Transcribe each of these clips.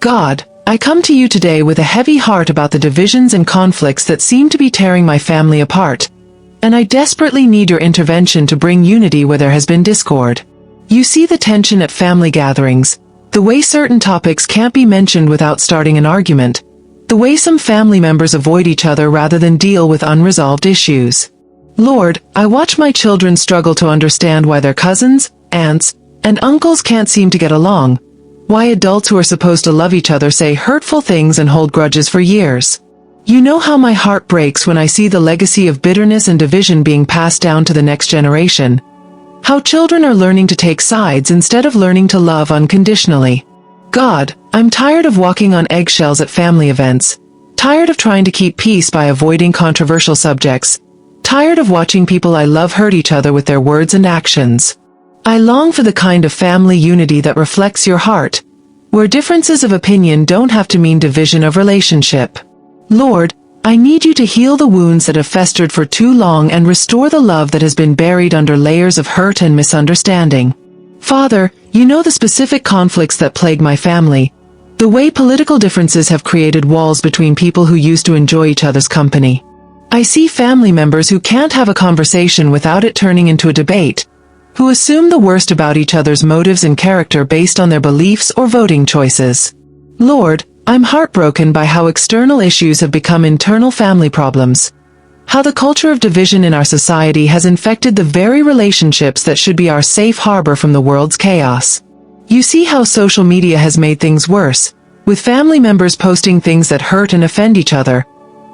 God, I come to you today with a heavy heart about the divisions and conflicts that seem to be tearing my family apart, and I desperately need your intervention to bring unity where there has been discord. You see the tension at family gatherings, the way certain topics can't be mentioned without starting an argument, the way some family members avoid each other rather than deal with unresolved issues. Lord, I watch my children struggle to understand why their cousins, aunts, and uncles can't seem to get along, why adults who are supposed to love each other say hurtful things and hold grudges for years. You know how my heart breaks when I see the legacy of bitterness and division being passed down to the next generation. How children are learning to take sides instead of learning to love unconditionally. God, I'm tired of walking on eggshells at family events, tired of trying to keep peace by avoiding controversial subjects, tired of watching people I love hurt each other with their words and actions. I long for the kind of family unity that reflects your heart, where differences of opinion don't have to mean division of relationship. Lord, I need you to heal the wounds that have festered for too long and restore the love that has been buried under layers of hurt and misunderstanding. Father, you know the specific conflicts that plague my family, the way political differences have created walls between people who used to enjoy each other's company. I see family members who can't have a conversation without it turning into a debate, who assume the worst about each other's motives and character based on their beliefs or voting choices. Lord, I'm heartbroken by how external issues have become internal family problems, how the culture of division in our society has infected the very relationships that should be our safe harbor from the world's chaos. You see how social media has made things worse, with family members posting things that hurt and offend each other,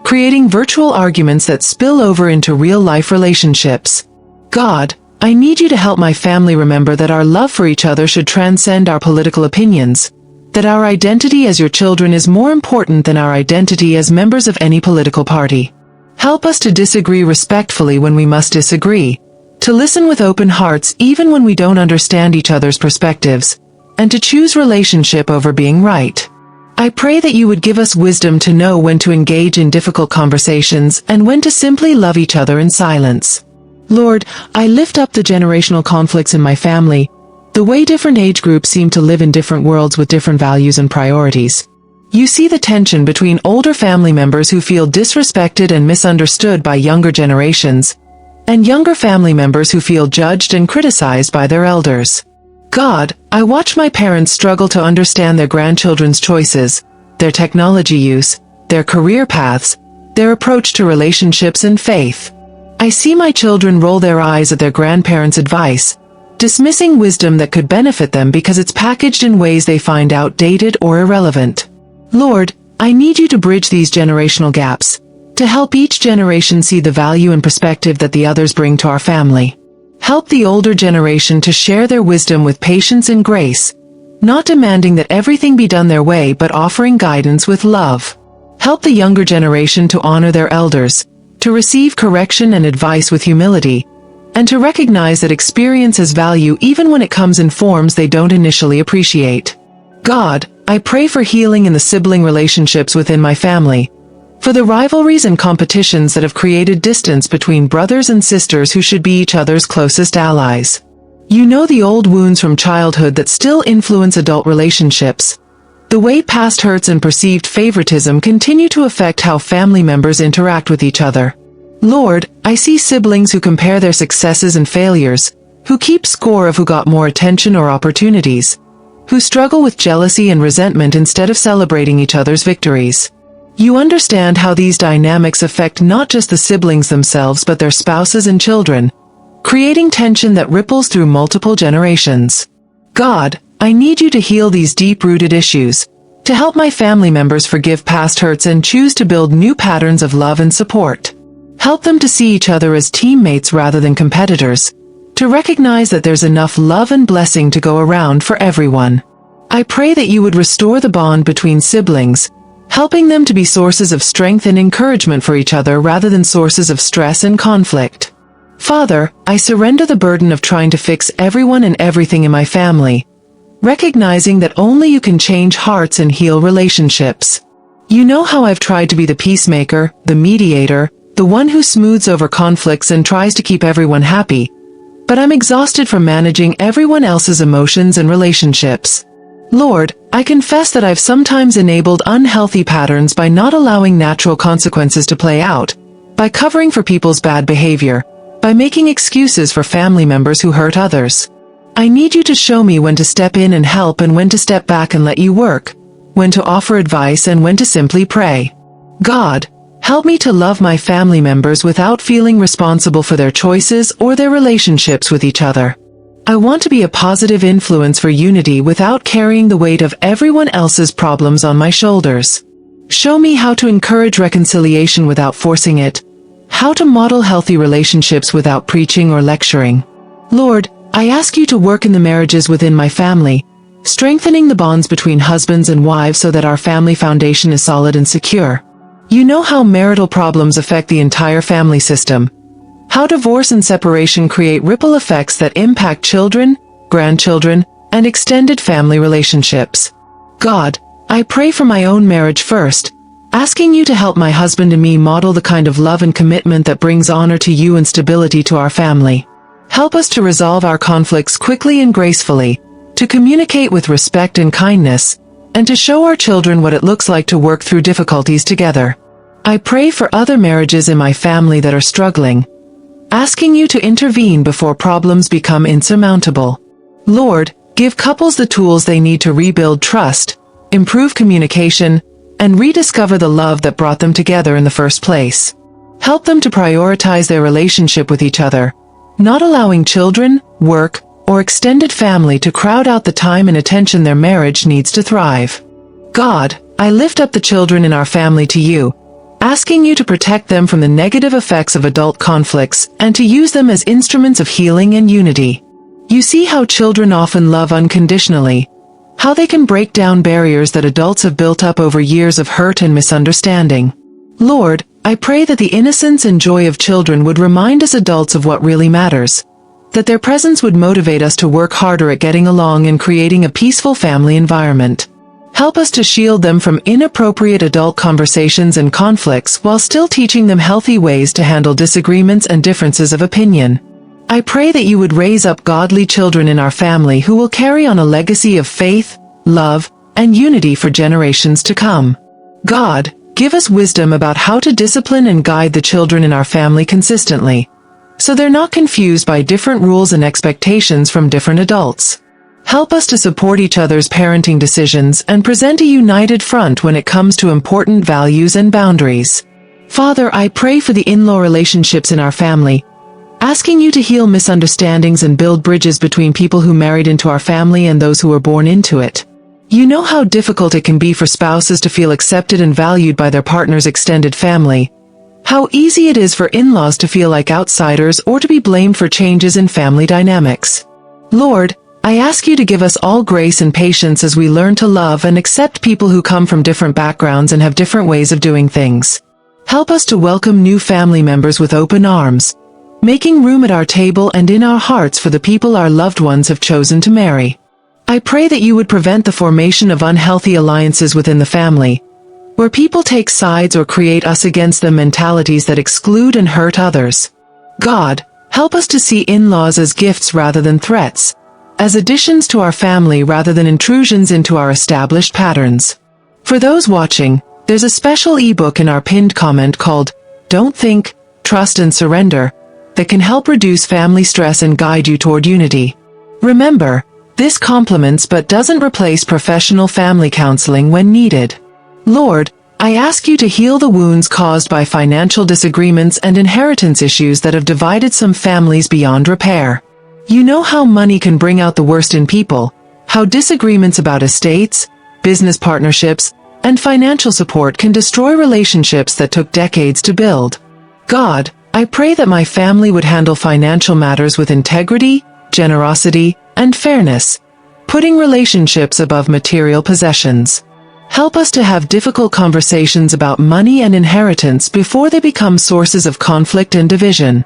creating virtual arguments that spill over into real-life relationships. God, I need you to help my family remember that our love for each other should transcend our political opinions, that our identity as your children is more important than our identity as members of any political party. Help us to disagree respectfully when we must disagree, to listen with open hearts even when we don't understand each other's perspectives, and to choose relationship over being right. I pray that you would give us wisdom to know when to engage in difficult conversations and when to simply love each other in silence. Lord, I lift up the generational conflicts in my family, the way different age groups seem to live in different worlds with different values and priorities. You see the tension between older family members who feel disrespected and misunderstood by younger generations, and younger family members who feel judged and criticized by their elders. God, I watch my parents struggle to understand their grandchildren's choices, their technology use, their career paths, their approach to relationships and faith. I see my children roll their eyes at their grandparents' advice, dismissing wisdom that could benefit them because it's packaged in ways they find outdated or irrelevant. Lord, I need you to bridge these generational gaps, to help each generation see the value and perspective that the others bring to our family. Help the older generation to share their wisdom with patience and grace, not demanding that everything be done their way but offering guidance with love. Help the younger generation to honor their elders, to receive correction and advice with humility, and to recognize that experience has value even when it comes in forms they don't initially appreciate. God, I pray for healing in the sibling relationships within my family, for the rivalries and competitions that have created distance between brothers and sisters who should be each other's closest allies. You know the old wounds from childhood that still influence adult relationships, the way past hurts and perceived favoritism continue to affect how family members interact with each other. Lord, I see siblings who compare their successes and failures, who keep score of who got more attention or opportunities, who struggle with jealousy and resentment instead of celebrating each other's victories. You understand how these dynamics affect not just the siblings themselves but their spouses and children, creating tension that ripples through multiple generations. God, I need you to heal these deep-rooted issues, to help my family members forgive past hurts and choose to build new patterns of love and support. Help them to see each other as teammates rather than competitors, to recognize that there's enough love and blessing to go around for everyone. I pray that you would restore the bond between siblings, helping them to be sources of strength and encouragement for each other rather than sources of stress and conflict. Father, I surrender the burden of trying to fix everyone and everything in my family, recognizing that only you can change hearts and heal relationships. You know how I've tried to be the peacemaker, the mediator, the one who smooths over conflicts and tries to keep everyone happy, but I'm exhausted from managing everyone else's emotions and relationships. Lord, I confess that I've sometimes enabled unhealthy patterns by not allowing natural consequences to play out, by covering for people's bad behavior, by making excuses for family members who hurt others. I need you to show me when to step in and help and when to step back and let you work, when to offer advice and when to simply pray. God, help me to love my family members without feeling responsible for their choices or their relationships with each other. I want to be a positive influence for unity without carrying the weight of everyone else's problems on my shoulders. Show me how to encourage reconciliation without forcing it, how to model healthy relationships without preaching or lecturing. Lord, I ask you to work in the marriages within my family, strengthening the bonds between husbands and wives so that our family foundation is solid and secure. You know how marital problems affect the entire family system. How divorce and separation create ripple effects that impact children, grandchildren, and extended family relationships. God, I pray for my own marriage first, asking you to help my husband and me model the kind of love and commitment that brings honor to you and stability to our family. Help us to resolve our conflicts quickly and gracefully, to communicate with respect and kindness, and to show our children what it looks like to work through difficulties together. I pray for other marriages in my family that are struggling, asking you to intervene before problems become insurmountable. Lord, give couples the tools they need to rebuild trust, improve communication, and rediscover the love that brought them together in the first place. Help them to prioritize their relationship with each other, not allowing children, work, or extended family to crowd out the time and attention their marriage needs to thrive. God, I lift up the children in our family to you, asking you to protect them from the negative effects of adult conflicts and to use them as instruments of healing and unity. You see how children often love unconditionally, how they can break down barriers that adults have built up over years of hurt and misunderstanding. Lord, I pray that the innocence and joy of children would remind us adults of what really matters, that their presence would motivate us to work harder at getting along and creating a peaceful family environment. Help us to shield them from inappropriate adult conversations and conflicts while still teaching them healthy ways to handle disagreements and differences of opinion. I pray that you would raise up godly children in our family who will carry on a legacy of faith, love, and unity for generations to come. God, give us wisdom about how to discipline and guide the children in our family consistently, so they're not confused by different rules and expectations from different adults. Help us to support each other's parenting decisions and present a united front when it comes to important values and boundaries. Father, I pray for the in-law relationships in our family, asking you to heal misunderstandings and build bridges between people who married into our family and those who were born into it. You know how difficult it can be for spouses to feel accepted and valued by their partner's extended family, how easy it is for in-laws to feel like outsiders or to be blamed for changes in family dynamics. Lord, I ask you to give us all grace and patience as we learn to love and accept people who come from different backgrounds and have different ways of doing things. Help us to welcome new family members with open arms, making room at our table and in our hearts for the people our loved ones have chosen to marry. I pray that you would prevent the formation of unhealthy alliances within the family, where people take sides or create us against them mentalities that exclude and hurt others. God, help us to see in-laws as gifts rather than threats, as additions to our family rather than intrusions into our established patterns. For those watching, there's a special ebook in our pinned comment called Don't Think, Trust and Surrender that can help reduce family stress and guide you toward unity. Remember, this complements but doesn't replace professional family counseling when needed. Lord, I ask you to heal the wounds caused by financial disagreements and inheritance issues that have divided some families beyond repair. You know how money can bring out the worst in people, how disagreements about estates, business partnerships, and financial support can destroy relationships that took decades to build. God, I pray that my family would handle financial matters with integrity, generosity, and fairness, putting relationships above material possessions. Help us to have difficult conversations about money and inheritance before they become sources of conflict and division.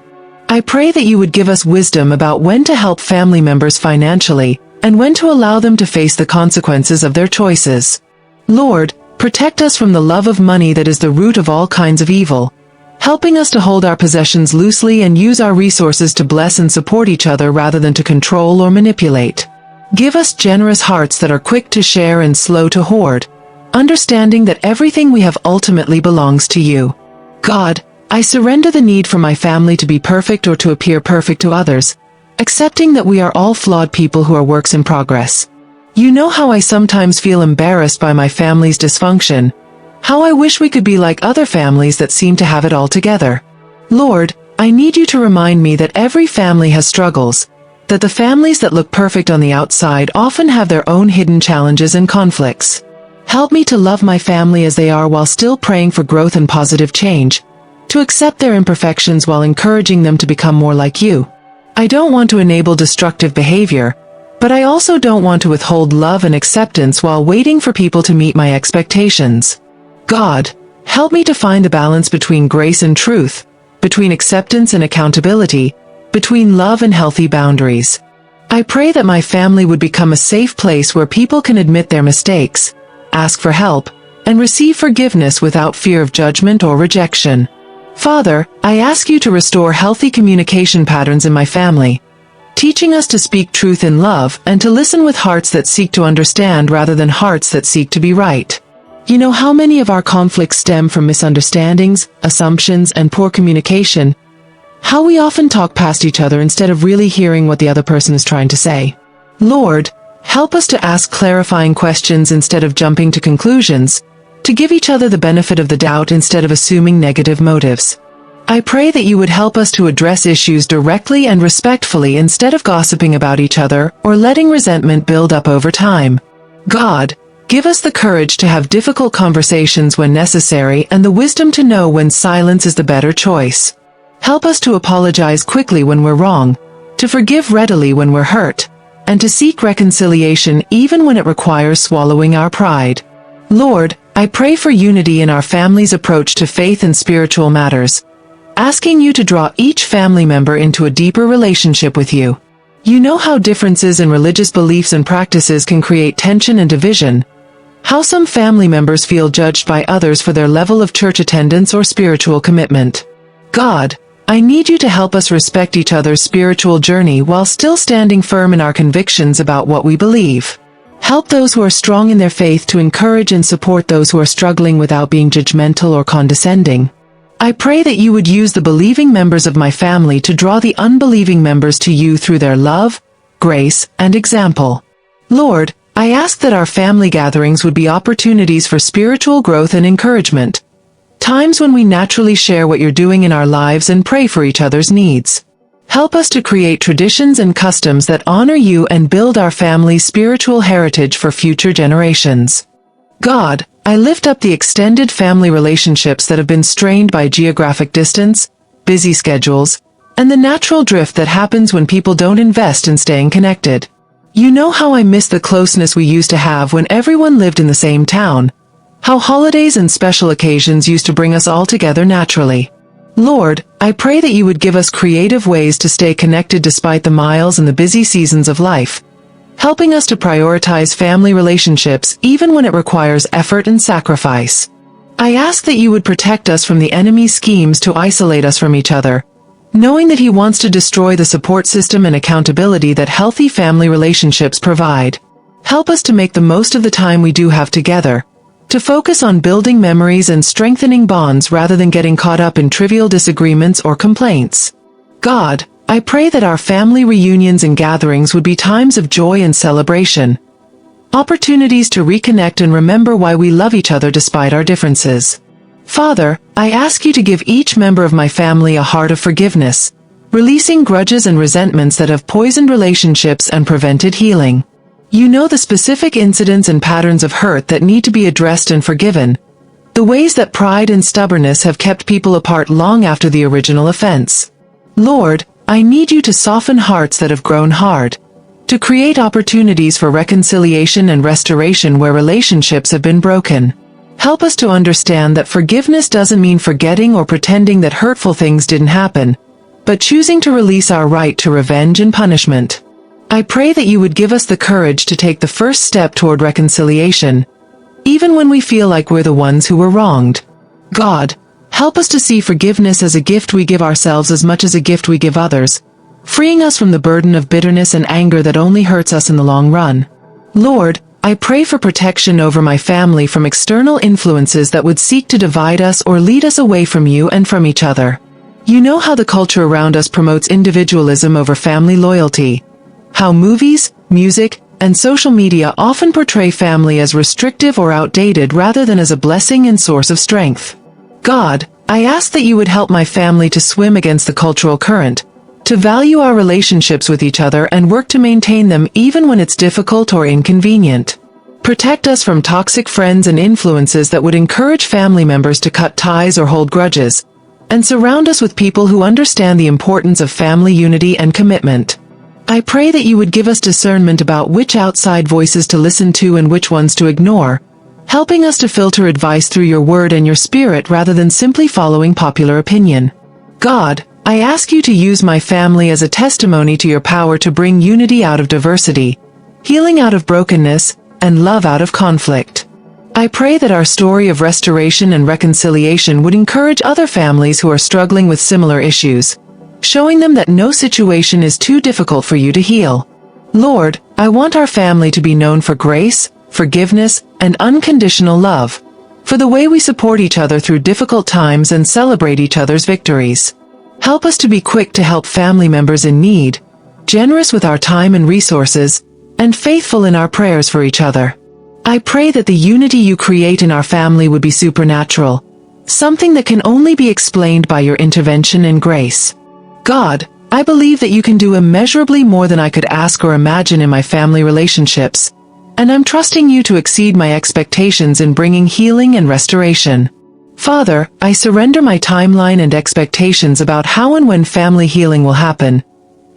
I pray that you would give us wisdom about when to help family members financially and when to allow them to face the consequences of their choices. Lord, protect us from the love of money that is the root of all kinds of evil, helping us to hold our possessions loosely and use our resources to bless and support each other rather than to control or manipulate. Give us generous hearts that are quick to share and slow to hoard, understanding that everything we have ultimately belongs to you. God, I surrender the need for my family to be perfect or to appear perfect to others, accepting that we are all flawed people who are works in progress. You know how I sometimes feel embarrassed by my family's dysfunction, how I wish we could be like other families that seem to have it all together. Lord, I need you to remind me that every family has struggles, that the families that look perfect on the outside often have their own hidden challenges and conflicts. Help me to love my family as they are while still praying for growth and positive change, to accept their imperfections while encouraging them to become more like you. I don't want to enable destructive behavior, but I also don't want to withhold love and acceptance while waiting for people to meet my expectations. God, help me to find the balance between grace and truth, between acceptance and accountability, between love and healthy boundaries. I pray that my family would become a safe place where people can admit their mistakes, ask for help, and receive forgiveness without fear of judgment or rejection. Father, I ask you to restore healthy communication patterns in my family, teaching us to speak truth in love and to listen with hearts that seek to understand rather than hearts that seek to be right. You know how many of our conflicts stem from misunderstandings, assumptions, and poor communication, how we often talk past each other instead of really hearing what the other person is trying to say. Lord, help us to ask clarifying questions instead of jumping to conclusions, to give each other the benefit of the doubt instead of assuming negative motives. I pray that you would help us to address issues directly and respectfully instead of gossiping about each other or letting resentment build up over time. God, give us the courage to have difficult conversations when necessary and the wisdom to know when silence is the better choice. Help us to apologize quickly when we're wrong, to forgive readily when we're hurt, and to seek reconciliation even when it requires swallowing our pride. Lord, I pray for unity in our family's approach to faith and spiritual matters, asking you to draw each family member into a deeper relationship with you. You know how differences in religious beliefs and practices can create tension and division, how some family members feel judged by others for their level of church attendance or spiritual commitment. God, I need you to help us respect each other's spiritual journey while still standing firm in our convictions about what we believe. Help those who are strong in their faith to encourage and support those who are struggling without being judgmental or condescending. I pray that you would use the believing members of my family to draw the unbelieving members to you through their love, grace, and example. Lord, I ask that our family gatherings would be opportunities for spiritual growth and encouragement, times when we naturally share what you're doing in our lives and pray for each other's needs. Help us to create traditions and customs that honor you and build our family's spiritual heritage for future generations. God, I lift up the extended family relationships that have been strained by geographic distance, busy schedules, and the natural drift that happens when people don't invest in staying connected. You know how I miss the closeness we used to have when everyone lived in the same town, how holidays and special occasions used to bring us all together naturally. Lord, I pray that you would give us creative ways to stay connected despite the miles and the busy seasons of life, helping us to prioritize family relationships even when it requires effort and sacrifice. I ask that you would protect us from the enemy's schemes to isolate us from each other, knowing that he wants to destroy the support system and accountability that healthy family relationships provide. Help us to make the most of the time we do have together, to focus on building memories and strengthening bonds rather than getting caught up in trivial disagreements or complaints. God, I pray that our family reunions and gatherings would be times of joy and celebration, opportunities to reconnect and remember why we love each other despite our differences. Father, I ask you to give each member of my family a heart of forgiveness, releasing grudges and resentments that have poisoned relationships and prevented healing. You know the specific incidents and patterns of hurt that need to be addressed and forgiven, the ways that pride and stubbornness have kept people apart long after the original offense. Lord, I need you to soften hearts that have grown hard, to create opportunities for reconciliation and restoration where relationships have been broken. Help us to understand that forgiveness doesn't mean forgetting or pretending that hurtful things didn't happen, but choosing to release our right to revenge and punishment. I pray that you would give us the courage to take the first step toward reconciliation, even when we feel like we're the ones who were wronged. God, help us to see forgiveness as a gift we give ourselves as much as a gift we give others, freeing us from the burden of bitterness and anger that only hurts us in the long run. Lord, I pray for protection over my family from external influences that would seek to divide us or lead us away from you and from each other. You know how the culture around us promotes individualism over family loyalty. How movies, music, and social media often portray family as restrictive or outdated rather than as a blessing and source of strength. God, I ask that you would help my family to swim against the cultural current, to value our relationships with each other and work to maintain them even when it's difficult or inconvenient. Protect us from toxic friends and influences that would encourage family members to cut ties or hold grudges, and surround us with people who understand the importance of family unity and commitment. I pray that you would give us discernment about which outside voices to listen to and which ones to ignore, helping us to filter advice through your word and your spirit rather than simply following popular opinion. God, I ask you to use my family as a testimony to your power to bring unity out of diversity, healing out of brokenness, and love out of conflict. I pray that our story of restoration and reconciliation would encourage other families who are struggling with similar issues, showing them that no situation is too difficult for you to heal. Lord, I want our family to be known for grace, forgiveness, and unconditional love, for the way we support each other through difficult times and celebrate each other's victories. Help us to be quick to help family members in need, generous with our time and resources, and faithful in our prayers for each other. I pray that the unity you create in our family would be supernatural, something that can only be explained by your intervention and grace. God, I believe that you can do immeasurably more than I could ask or imagine in my family relationships, and I'm trusting you to exceed my expectations in bringing healing and restoration. Father, I surrender my timeline and expectations about how and when family healing will happen,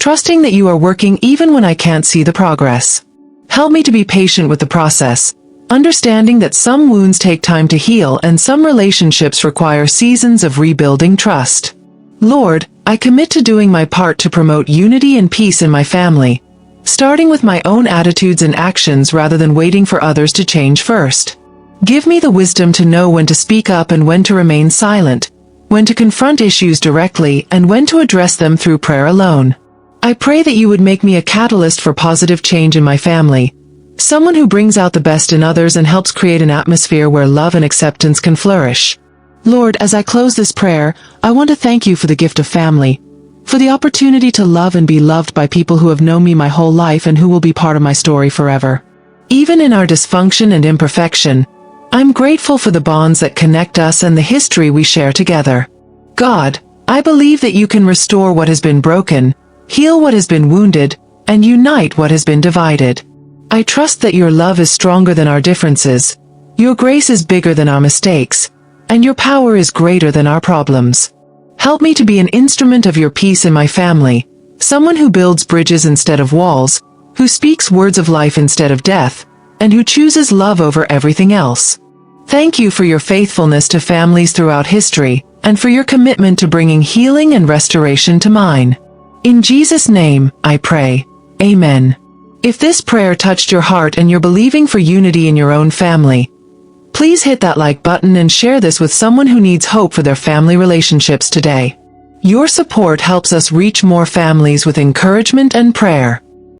trusting that you are working even when I can't see the progress. Help me to be patient with the process, understanding that some wounds take time to heal and some relationships require seasons of rebuilding trust. Lord, I commit to doing my part to promote unity and peace in my family, starting with my own attitudes and actions rather than waiting for others to change first. Give me the wisdom to know when to speak up and when to remain silent, when to confront issues directly and when to address them through prayer alone. I pray that you would make me a catalyst for positive change in my family, someone who brings out the best in others and helps create an atmosphere where love and acceptance can flourish. Lord, as I close this prayer, I want to thank you for the gift of family, for the opportunity to love and be loved by people who have known me my whole life and who will be part of my story forever. Even in our dysfunction and imperfection, I'm grateful for the bonds that connect us and the history we share together. God, I believe that you can restore what has been broken, heal what has been wounded, and unite what has been divided. I trust that your love is stronger than our differences, your grace is bigger than our mistakes, and your power is greater than our problems. Help me to be an instrument of your peace in my family, someone who builds bridges instead of walls, who speaks words of life instead of death, and who chooses love over everything else. Thank you for your faithfulness to families throughout history, and for your commitment to bringing healing and restoration to mine. In Jesus' name, I pray. Amen. If this prayer touched your heart and you're believing for unity in your own family, please hit that like button and share this with someone who needs hope for their family relationships today. Your support helps us reach more families with encouragement and prayer.